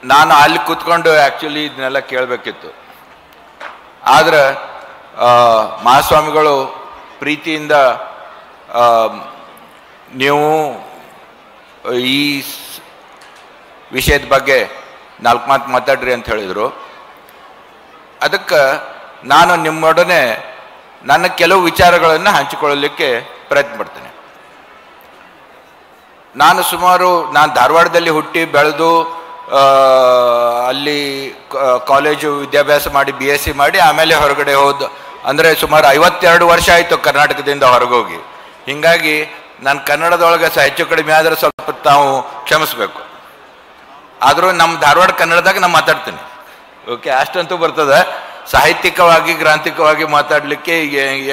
ನಾನು ಅಲ್ಲಿ ಕೂತ್ಕೊಂಡು ಆ್ಯಕ್ಚುಲಿ ಇದನ್ನೆಲ್ಲ ಕೇಳಬೇಕಿತ್ತು. ಆದರೆ ಮಹಾಸ್ವಾಮಿಗಳು ಪ್ರೀತಿಯಿಂದ ನೀವು ಈ ವಿಷಯದ ಬಗ್ಗೆ 4 ಮಾತು ಮಾತಾಡ್ರಿ ಅಂತ ಹೇಳಿದರು. ಅದಕ್ಕೆ ನಾನು ನಿಮ್ಮೊಡನೆ ನನ್ನ ಕೆಲವು ವಿಚಾರಗಳನ್ನು ಹಂಚಿಕೊಳ್ಳಲಿಕ್ಕೆ ಪ್ರಯತ್ನ ಪಡ್ತೇನೆ. ನಾನು ಧಾರವಾಡದಲ್ಲಿ ಹುಟ್ಟಿ ಬೆಳೆದು ಅಲ್ಲಿ ಕಾಲೇಜು ವಿದ್ಯಾಭ್ಯಾಸ ಮಾಡಿ BSc ಮಾಡಿ ಆಮೇಲೆ ಹೊರಗಡೆ ಅಂದರೆ ಸುಮಾರು 52 ವರ್ಷ ಆಯಿತು ಕರ್ನಾಟಕದಿಂದ ಹೊರಗೋಗಿ. ಹೀಗಾಗಿ ನಾನು ಕನ್ನಡದೊಳಗೆ ಹೆಚ್ಚು ಕಡಿಮೆ ಆದರೆ ಸ್ವಲ್ಪ ತಾವು ಕ್ಷಮಿಸ್ಬೇಕು. ಆದರೂ ನಮ್ಮ ಧಾರವಾಡ ಕನ್ನಡದಾಗ ನಾನು ಮಾತಾಡ್ತೀನಿ. ಓಕೆ, ಅಷ್ಟಂತೂ ಬರ್ತದೆ. ಸಾಹಿತ್ಯಿಕವಾಗಿ ಗ್ರಾಂಥಿಕವಾಗಿ ಮಾತಾಡಲಿಕ್ಕೆ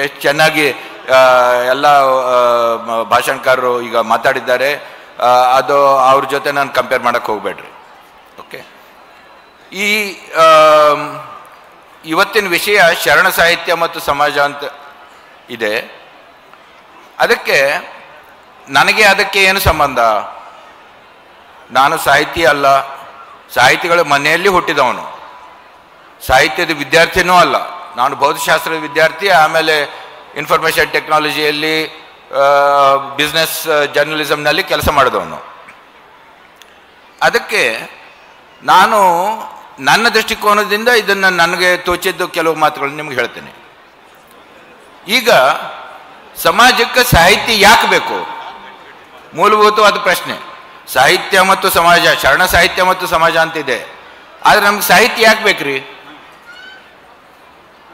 ಎಷ್ಟು ಚೆನ್ನಾಗಿ ಎಲ್ಲ ಭಾಷಣಕಾರರು ಈಗ ಮಾತಾಡಿದ್ದಾರೆ. ಅದು ಅವ್ರ ಜೊತೆ ನಾನು ಕಂಪೇರ್ ಮಾಡೋಕ್ಕೆ ಹೋಗಬೇಡ್ರಿ. ಓಕೆ, ಇವತ್ತಿನ ವಿಷಯ ಶರಣ ಸಾಹಿತ್ಯ ಮತ್ತು ಸಮಾಜ ಅಂತ ಇದೆ. ಅದಕ್ಕೆ ಏನು ಸಂಬಂಧ? ನಾನು ಸಾಹಿತಿ ಅಲ್ಲ, ಸಾಹಿತಿಗಳ ಮನೆಯಲ್ಲಿ ಹುಟ್ಟಿದವನು, ಸಾಹಿತ್ಯದ ವಿದ್ಯಾರ್ಥಿನೂ ಅಲ್ಲ. ನಾನು ಭೌತಶಾಸ್ತ್ರದ ವಿದ್ಯಾರ್ಥಿ, ಆಮೇಲೆ ಇನ್ಫಾರ್ಮೇಷನ್ ಟೆಕ್ನಾಲಜಿಯಲ್ಲಿ ಬಿಸ್ನೆಸ್ ಜರ್ನಲಿಸಮ್ನಲ್ಲಿ ಕೆಲಸ ಮಾಡಿದವನು. ಅದಕ್ಕೆ ನಾನು ನನ್ನ ದೃಷ್ಟಿಕೋನದಿಂದ ಇದನ್ನು ನನಗೆ ತೋಚಿದ್ದು ಕೆಲವು ಮಾತುಗಳನ್ನು ನಿಮ್ಗೆ ಹೇಳ್ತೇನೆ. ಈಗ ಸಮಾಜಕ್ಕೆ ಸಾಹಿತ್ಯ ಯಾಕೆ ಬೇಕು? ಮೂಲಭೂತವಾದ ಪ್ರಶ್ನೆ. ಸಾಹಿತ್ಯ ಮತ್ತು ಸಮಾಜ, ಶರಣ ಸಾಹಿತ್ಯ ಮತ್ತು ಸಮಾಜ ಅಂತಿದೆ. ಆದರೆ ನಮ್ಗೆ ಸಾಹಿತ್ಯ ಯಾಕೆ ಬೇಕ್ರಿ?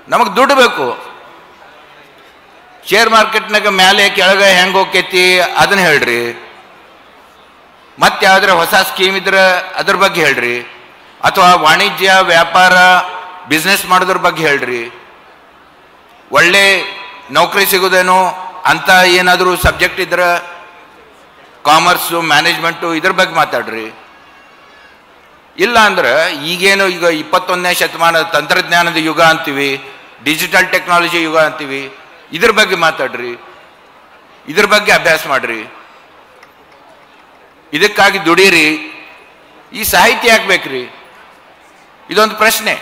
ನಮಗೆ ದುಡ್ಡು ಬೇಕು. ಶೇರ್ ಮಾರ್ಕೆಟ್ನಾಗ ಮೇಲೆ ಕೆಳಗೆ ಹೆಂಗೆ ಹೋಗ್ತೈತಿ ಅದನ್ನ ಹೇಳ್ರಿ. ಮತ್ತೆ ಯಾವ್ದಾರ ಹೊಸ ಸ್ಕೀಮ್ ಇದ್ರೆ ಅದ್ರ ಬಗ್ಗೆ ಹೇಳ್ರಿ. ಅಥವಾ ವಾಣಿಜ್ಯ ವ್ಯಾಪಾರ ಬಿಸ್ನೆಸ್ ಮಾಡೋದ್ರ ಬಗ್ಗೆ ಹೇಳ್ರಿ. ಒಳ್ಳೆ ನೌಕರಿ ಸಿಗೋದೇನೋ ಅಂತ ಏನಾದರೂ ಸಬ್ಜೆಕ್ಟ್ ಇದ್ರೆ ಕಾಮರ್ಸು ಮ್ಯಾನೇಜ್ಮೆಂಟು ಇದ್ರ ಬಗ್ಗೆ ಮಾತಾಡ್ರಿ. ಇಲ್ಲ ಅಂದ್ರೆ ಈಗ 21ನೇ ಶತಮಾನ ತಂತ್ರಜ್ಞಾನದ ಯುಗ ಅಂತೀವಿ, ಡಿಜಿಟಲ್ ಟೆಕ್ನಾಲಜಿ ಯುಗ ಅಂತೀವಿ, ಇದ್ರ ಬಗ್ಗೆ ಮಾತಾಡ್ರಿ, ಇದ್ರ ಬಗ್ಗೆ ಅಭ್ಯಾಸ ಮಾಡ್ರಿ, ಇದಕ್ಕಾಗಿ ದುಡೀರಿ. ಈ ಸಾಹಿತ್ಯ ಯಾಕೆ ಬೇಕ್ರಿ? ಇದೊಂದು ಪ್ರಶ್ನೆ.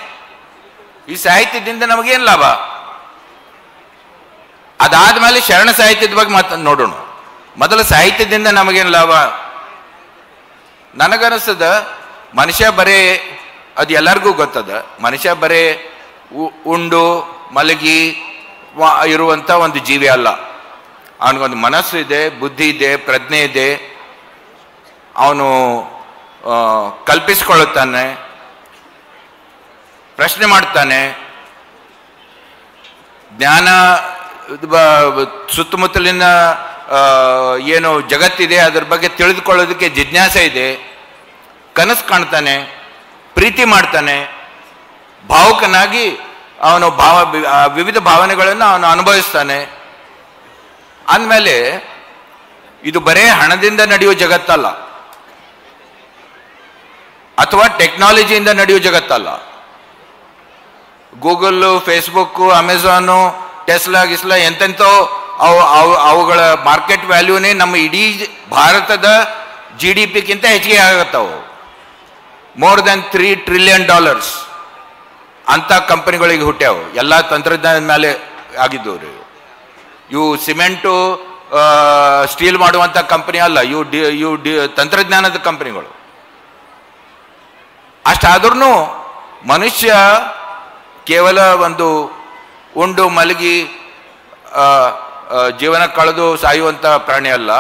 ಈ ಸಾಹಿತ್ಯದಿಂದ ನಮಗೇನು ಲಾಭ? ಅದಾದ್ಮೇಲೆ ಶರಣ ಸಾಹಿತ್ಯದ ಬಗ್ಗೆ ನೋಡೋಣ. ಮೊದಲು ಸಾಹಿತ್ಯದಿಂದ ನಮಗೇನು ಲಾಭ? ನನಗನ್ನಿಸ್ತದ ಮನುಷ್ಯ ಬರೇ, ಅದು ಎಲ್ಲರಿಗೂ ಗೊತ್ತದ, ಮನುಷ್ಯ ಬರೇ ಉಂಡು ಮಲಗಿ ಇರುವಂಥ ಒಂದು ಜೀವಿ ಅಲ್ಲ. ಅವನಿಗೊಂದು ಮನಸ್ಸು ಇದೆ, ಬುದ್ಧಿ ಇದೆ, ಪ್ರಜ್ಞೆ ಇದೆ. ಅವನು ಕಲ್ಪಿಸ್ಕೊಳ್ಳುತ್ತಾನೆ, ಪ್ರಶ್ನೆ ಮಾಡ್ತಾನೆ, ಜ್ಞಾನ ಸುತ್ತಮುತ್ತಲಿನ ಏನು ಜಗತ್ತಿದೆ ಅದ್ರ ಬಗ್ಗೆ ತಿಳಿದುಕೊಳ್ಳೋದಕ್ಕೆ ಜಿಜ್ಞಾಸೆ ಇದೆ, ಕನಸು ಕಾಣ್ತಾನೆ, ಪ್ರೀತಿ ಮಾಡ್ತಾನೆ, ಭಾವುಕನಾಗಿ ಅವನು ವಿವಿಧ ಭಾವನೆಗಳನ್ನು ಅವನು ಅನುಭವಿಸ್ತಾನೆ. ಅಂದಮೇಲೆ ಇದು ಬರೇ ಹಣದಿಂದ ನಡೆಯುವ ಜಗತ್ತಲ್ಲ, ಅಥವಾ ಟೆಕ್ನಾಲಜಿಯಿಂದ ನಡೆಯುವ ಜಗತ್ತಲ್ಲ. ಗೂಗಲ್ಲು, ಫೇಸ್ಬುಕ್ಕು, ಅಮೆಝಾನು, ಟೆಸ್ಲಾ ಗಿಸ್ಲಾ ಎಂತೆಂಥೋ ಅವುಗಳ ಮಾರ್ಕೆಟ್ ವ್ಯಾಲ್ಯೂನೇ ನಮ್ಮ ಇಡೀ ಭಾರತದ GDP-ಗಿಂತ ಹೆಚ್ಚಿಗೆ ಆಗತ್ತವು. ಮೋರ್ ದೆನ್ $3 trillion ಅಂಥ ಕಂಪನಿಗಳಿಗೆ ಹುಟ್ಟ್ಯಾವು. ಎಲ್ಲ ತಂತ್ರಜ್ಞಾನದ ಮೇಲೆ ಆಗಿದ್ದವ್ರು. ಇವು ಸಿಮೆಂಟು ಸ್ಟೀಲ್ ಮಾಡುವಂಥ ಕಂಪನಿ ಅಲ್ಲ, ಇವು ತಂತ್ರಜ್ಞಾನದ ಕಂಪನಿಗಳು. ಅಷ್ಟಾದ್ರೂ ಮನುಷ್ಯ ಕೇವಲ ಒಂದು ಉಂಡು ಮಲಗಿ ಜೀವನ ಕಳೆದು ಸಾಯುವಂಥ ಪ್ರಾಣಿ ಅಲ್ಲ.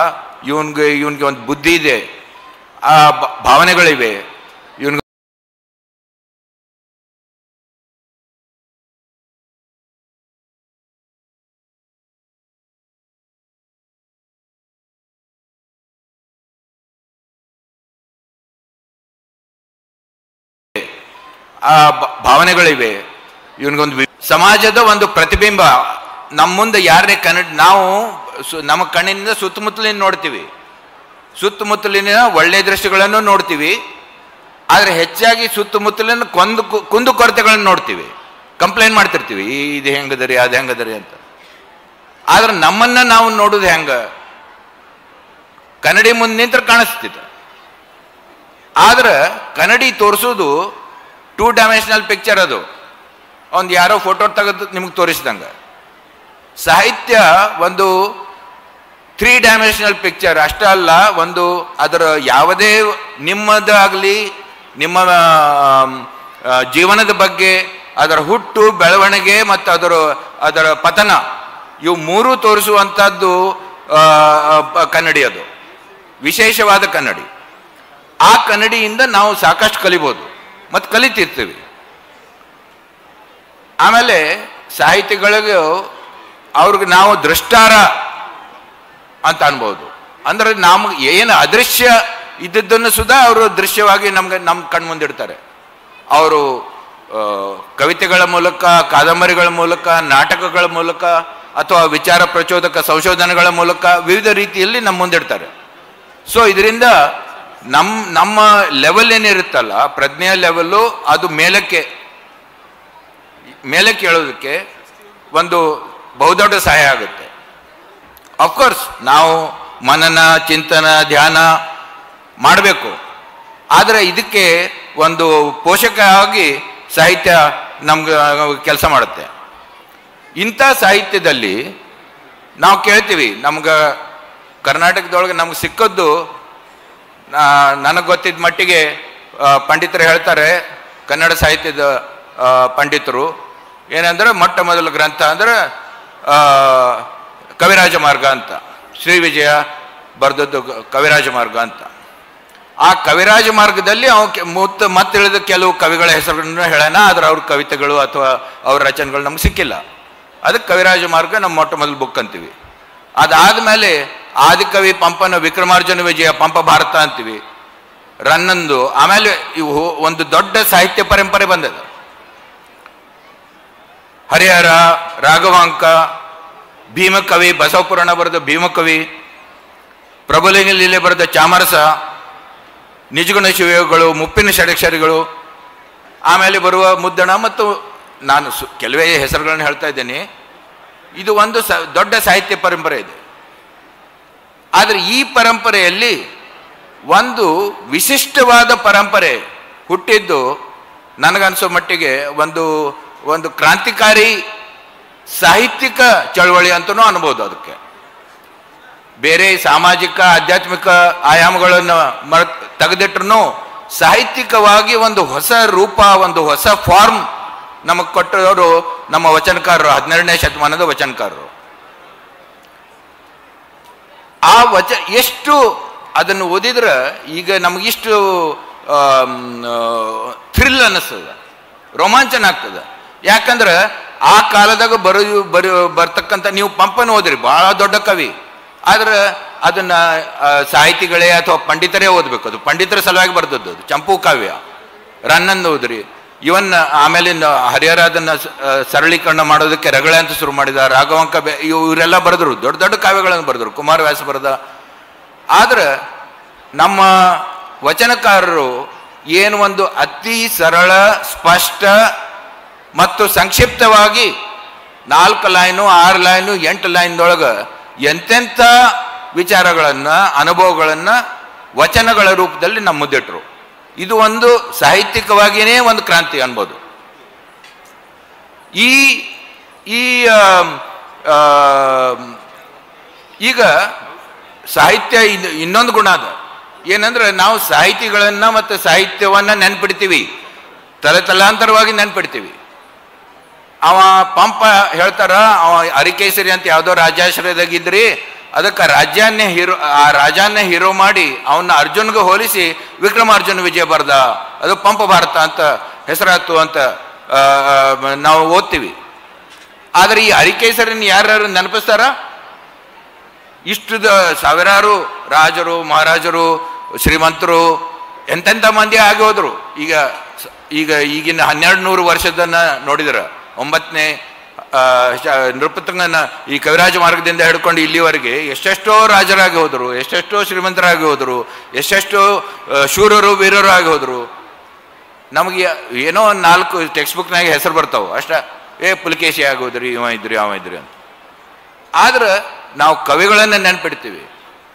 ಇವನಿಗೆ ಒಂದು ಬುದ್ಧಿ ಇದೆ, ಆ ಭಾವನೆಗಳಿವೆ. ಇವನಿಗೆ ಆ ಭಾವನೆಗಳಿವೆ. ಇವನಿಗೊಂದು ಸಮಾಜದ ಒಂದು ಪ್ರತಿಬಿಂಬ. ನಮ್ಮ ಮುಂದೆ ಯಾರೇ ನಾವು ನಮ್ಮ ಕಣ್ಣಿನಿಂದ ಸುತ್ತಮುತ್ತಲಿನ ನೋಡ್ತೀವಿ, ಸುತ್ತಮುತ್ತಲಿನ ಒಳ್ಳೆಯ ದೃಶ್ಯಗಳನ್ನು ನೋಡ್ತೀವಿ. ಆದರೆ ಹೆಚ್ಚಾಗಿ ಸುತ್ತಮುತ್ತಲಿನ ಕುಂದು ಕೊರತೆಗಳನ್ನು ನೋಡ್ತೀವಿ, ಕಂಪ್ಲೇಂಟ್ ಮಾಡ್ತಿರ್ತೀವಿ, ಇದು ಹೆಂಗದರಿ ಅದು ಹೆಂಗದರಿ ಅಂತ. ಆದ್ರೆ ನಮ್ಮನ್ನ ನಾವು ನೋಡೋದು ಹೆಂಗ? ಕನ್ನಡಿ ಮುಂದೆ ನಿಂತ್ರ ಕಾಣಿಸ್ತಿತ್ತು. ಆದ್ರೆ ಕನ್ನಡಿ ತೋರಿಸೋದು 2 ಡೈಮೆನ್ಷನಲ್ ಪಿಕ್ಚರ್. ಅದು ಒಂದು ಯಾರೋ ಫೋಟೋ ತೆಗೆದು ನಿಮ್ಗೆ ತೋರಿಸಿದಂಗೆ. ಸಾಹಿತ್ಯ ಒಂದು 3 ಡೈಮೆನ್ಷನಲ್ ಪಿಕ್ಚರ್ ಅಷ್ಟೇ ಅಲ್ಲ, ಒಂದು ಅದರ ಯಾವುದೇ ನಿಮ್ಮದಾಗಲಿ ನಿಮ್ಮ ಜೀವನದ ಬಗ್ಗೆ, ಅದರ ಹುಟ್ಟು ಬೆಳವಣಿಗೆ ಮತ್ತು ಅದರ ಪತನ, ಇವು 3 ತೋರಿಸುವಂಥದ್ದು ಕನ್ನಡಿ. ಅದು ವಿಶೇಷವಾದ ಕನ್ನಡಿ. ಆ ಕನ್ನಡಿಯಿಂದ ನಾವು ಸಾಕಷ್ಟು ಕಲಿಬೋದು ಮತ್ತು ಕಲಿತಿರ್ತೀವಿ. ಆಮೇಲೆ ಸಾಹಿತಿಗಳಿಗೆ ಅವ್ರಿಗೆ ನಾವು ದೃಷ್ಟಾರ ಅಂತ ಅನ್ಬೋದು. ಅಂದ್ರೆ ನಮ್ಗೆ ಏನು ಅದೃಶ್ಯ ಇದ್ದದ್ದನ್ನು ಸುಧಾ ಅವರು ದೃಶ್ಯವಾಗಿ ನಮ್ಮ ಕಣ್ಮುಂದಿಡ್ತಾರೆ. ಅವರು ಕವಿತೆಗಳ ಮೂಲಕ, ಕಾದಂಬರಿಗಳ ಮೂಲಕ, ನಾಟಕಗಳ ಮೂಲಕ ಅಥವಾ ವಿಚಾರ ಪ್ರಚೋದಕ ಸಂಶೋಧನೆಗಳ ಮೂಲಕ ವಿವಿಧ ರೀತಿಯಲ್ಲಿ ನಮ್ಮ ಮುಂದಿಡ್ತಾರೆ. ಸೊ ಇದರಿಂದ ನಮ್ಮ ಲೆವೆಲ್ ಏನಿರುತ್ತಲ್ಲ, ಪ್ರಜ್ಞೆಯ ಲೆವೆಲ್ಲು, ಅದು ಮೇಲಕ್ಕೆ ಹೇಳೋದಕ್ಕೆ ಒಂದು ಬಹುದೊಡ್ಡ ಸಹಾಯ ಆಗುತ್ತೆ. ಅಫ್ಕೋರ್ಸ್ ನಾವು ಮನನ, ಚಿಂತನ, ಧ್ಯಾನ ಮಾಡಬೇಕು. ಆದರೆ ಇದಕ್ಕೆ ಒಂದು ಪೋಷಕವಾಗಿ ಸಾಹಿತ್ಯ ನಮ್ಗೆ ಕೆಲಸ ಮಾಡುತ್ತೆ. ಇಂಥ ಸಾಹಿತ್ಯದಲ್ಲಿ ನಾವು ಕೇಳ್ತೀವಿ, ನಮ್ಗೆ ಕರ್ನಾಟಕದೊಳಗೆ ನಮ್ಗೆ ಸಿಕ್ಕದ್ದು, ನನಗೆ ಗೊತ್ತಿದ್ದ ಮಟ್ಟಿಗೆ ಪಂಡಿತರು ಹೇಳ್ತಾರೆ, ಕನ್ನಡ ಸಾಹಿತ್ಯದ ಪಂಡಿತರು ಏನಂದ್ರೆ ಮೊಟ್ಟ ಮೊದಲ ಗ್ರಂಥ ಅಂದ್ರೆ ಕವಿರಾಜ ಮಾರ್ಗ ಅಂತ, ಶ್ರೀ ವಿಜಯ ಬರೆದದ್ದು ಕವಿರಾಜ ಮಾರ್ಗ ಅಂತ. ಆ ಕವಿರಾಜ ಮಾರ್ಗದಲ್ಲಿ ಮತ್ತೆ ತಿಳಿದ ಕೆಲವು ಕವಿಗಳ ಹೆಸರುಗಳನ್ನು ಹೇಳೋಣ, ಆದ್ರೆ ಅವ್ರ ಕವಿತೆಗಳು ಅಥವಾ ಅವ್ರ ರಚನೆಗಳು ನಮ್ಗೆ ಸಿಕ್ಕಿಲ್ಲ. ಅದಕ್ಕೆ ಕವಿರಾಜ ಮಾರ್ಗ ನಮ್ಮ ಮೊಟ್ಟ ಮೊದಲು ಬುಕ್ ಅಂತೀವಿ. ಅದಾದ್ಮೇಲೆ ಆದಿಕವಿ ಪಂಪನ ವಿಕ್ರಮಾರ್ಜುನ ವಿಜಯ ಪಂಪ ಭಾರತ ಅಂತೀವಿ, ರನ್ನಂದು. ಆಮೇಲೆ ಇವು ಒಂದು ದೊಡ್ಡ ಸಾಹಿತ್ಯ ಪರಂಪರೆ ಬಂದದ. ಹರಿಹರ, ರಾಘವಾಂಕ, ಭೀಮಕವಿ, ಬಸವಪುರಾಣ ಬರೆದ ಭೀಮಕವಿ, ಪ್ರಭುಲಿಂಗ ಲೀಲೆ ಬರೆದ ಚಾಮರಸ, ನಿಜಗುಣ ಶಿವಯೋಗಗಳು, ಮುಪ್ಪಿನ ಷಡಕ್ಷರಿಗಳು, ಆಮೇಲೆ ಬರುವ ಮುದ್ದಣ, ಮತ್ತು ನಾನು ಕೆಲವೇ ಹೆಸರುಗಳನ್ನು ಹೇಳ್ತಾ ಇದ್ದೇನೆ. ಇದು ಒಂದು ದೊಡ್ಡ ಸಾಹಿತ್ಯ ಪರಂಪರೆ ಇದೆ. ಆದರೆ ಈ ಪರಂಪರೆಯಲ್ಲಿ ಒಂದು ವಿಶಿಷ್ಟವಾದ ಪರಂಪರೆ ಹುಟ್ಟಿದ್ದು ನನಗನ್ಸೋ ಮಟ್ಟಿಗೆ ಒಂದು ಕ್ರಾಂತಿಕಾರಿ ಸಾಹಿತ್ಯಿಕ ಚಳವಳಿ ಅಂತಲೂ ಅನ್ಬೋದು. ಅದಕ್ಕೆ ಬೇರೆ ಸಾಮಾಜಿಕ ಆಧ್ಯಾತ್ಮಿಕ ಆಯಾಮಗಳನ್ನು ತೆಗೆದಿಟ್ರು ಸಾಹಿತ್ಯಿಕವಾಗಿ ಒಂದು ಹೊಸ ರೂಪ, ಒಂದು ಹೊಸ ಫಾರ್ಮ್ ನಮಗೆ ಕೊಟ್ಟವರು ನಮ್ಮ ವಚನಕಾರರು, 12ನೇ ಶತಮಾನದ ವಚನಕಾರರು. ಆ ಎಷ್ಟು ಅದನ್ನು ಓದಿದ್ರೆ ಈಗ ನಮಗಿಷ್ಟು ಥ್ರಿಲ್ ಅನ್ನಿಸ್ತದೆ, ರೋಮಾಂಚನ ಆಗ್ತದೆ. ಯಾಕಂದ್ರೆ ಆ ಕಾಲದಾಗ ಬರ್ತಕ್ಕಂಥ, ನೀವು ಪಂಪನ ಓದ್ರಿ, ಬಹಳ ದೊಡ್ಡ ಕವಿ, ಆದ್ರೆ ಅದನ್ನ ಸಾಹಿತಿಗಳೇ ಅಥವಾ ಪಂಡಿತರೇ ಓದಬೇಕು. ಅದು ಪಂಡಿತರ ಸಲುವಾಗಿ ಬರ್ದದ್ದು. ಅದು ಚಂಪೂ ಕಾವ್ಯ, ರನ್ನಂದು ಓದ್ರಿ. ಇವನ್ ಆಮೇಲೆ ಹರಿಹರ ಅದನ್ನ ಸರಳೀಕರಣ ಮಾಡೋದಕ್ಕೆ ರಗಳೆ ಅಂತ ಶುರು ಮಾಡಿದ. ರಾಘವಾಂಕ, ಇವರೆಲ್ಲ ಬರೆದ್ರು, ದೊಡ್ಡ ದೊಡ್ಡ ಕಾವ್ಯಗಳನ್ನು ಬರೆದ್ರು. ಕುಮಾರವ್ಯಾಸ ಬರೆದ. ಆದ್ರೆ ನಮ್ಮ ವಚನಕಾರರು ಏನು ಒಂದು ಅತಿ ಸರಳ, ಸ್ಪಷ್ಟ ಮತ್ತು ಸಂಕ್ಷಿಪ್ತವಾಗಿ 4 ಲೈನು, 6 ಲೈನು, 8 ಲೈನ್ದೊಳಗೆ ಎಂತೆಂಥ ವಿಚಾರಗಳನ್ನು, ಅನುಭವಗಳನ್ನು ವಚನಗಳ ರೂಪದಲ್ಲಿ ನಮ್ಮ ಮುಂದಿಟ್ರು. ಇದು ಒಂದು ಸಾಹಿತ್ಯಿಕವಾಗಿಯೇ ಒಂದು ಕ್ರಾಂತಿ ಅನ್ಬೋದು. ಈಗ ಸಾಹಿತ್ಯ ಇನ್ನೊಂದು ಗುಣ ಅದ. ಏನಂದ್ರೆ ನಾವು ಸಾಹಿತಿಗಳನ್ನ ಮತ್ತು ಸಾಹಿತ್ಯವನ್ನ ನೆನ್ಪಿಡ್ತೀವಿ, ತಲಾಂತರವಾಗಿ ನೆನ್ಪಿಡ್ತೀವಿ. ಅವ ಪಂಪ ಹೇಳ್ತಾರ, ಅವ ಅರಿಕೇಸರಿ ಅಂತ ಯಾವುದೋ ರಾಜಾಶ್ರಯದಾಗಿದ್ರಿ, ಅದಕ್ಕೆ ಆ ರಾಜಾನ್ನೇ ಹೀರೋ ಮಾಡಿ ಅವನ್ನ ಅರ್ಜುನ್ಗೆ ಹೋಲಿಸಿ ವಿಕ್ರಮಾರ್ಜುನ ವಿಜಯ ಬರ್ದ, ಅದು ಪಂಪ ಭಾರತ ಅಂತ ಹೆಸರಾತು ಅಂತ ನಾವು ಓದ್ತೀವಿ. ಆದರೆ ಈ ಅರಿಕೇಸರಿನ ಯಾರು ನೆನಪಿಸ್ತಾರ? ಇಷ್ಟು ಸಾವಿರಾರು ರಾಜರು, ಮಹಾರಾಜರು, ಶ್ರೀಮಂತರು, ಎಂತೆಂಥ ಮಂದಿ ಆಗಿ ಹೋದ್ರು. ಈಗಿನ 1200 ವರ್ಷದನ್ನ ನೋಡಿದ್ರ, 9ನೇ ನೃಪತುಂಗನ ಈ ಕವಿರಾಜ ಮಾರ್ಗದಿಂದ ಹಿಡ್ಕೊಂಡು ಇಲ್ಲಿವರೆಗೆ ಎಷ್ಟೆಷ್ಟೋ ರಾಜರಾಗಿ ಹೋದರು, ಎಷ್ಟೆಷ್ಟೋ ಶ್ರೀಮಂತರಾಗಿ ಹೋದರು, ಎಷ್ಟೆಷ್ಟೋ ಶೂರರು, ವೀರರು ಆಗಿ ಹೋದರು. ನಮಗೆ ಏನೋ 4 ಟೆಕ್ಸ್ಟ್ ಬುಕ್ನಾಗ ಹೆಸರು ಬರ್ತಾವೆ ಅಷ್ಟ. ಪುಲಕೇಶಿ ಆಗೋದ್ರಿ, ಅವ ಇದ್ರಿ ಅಂತ. ಆದ್ರೆ ನಾವು ಕವಿಗಳನ್ನು ನೆನ್ಪಿಡ್ತೀವಿ,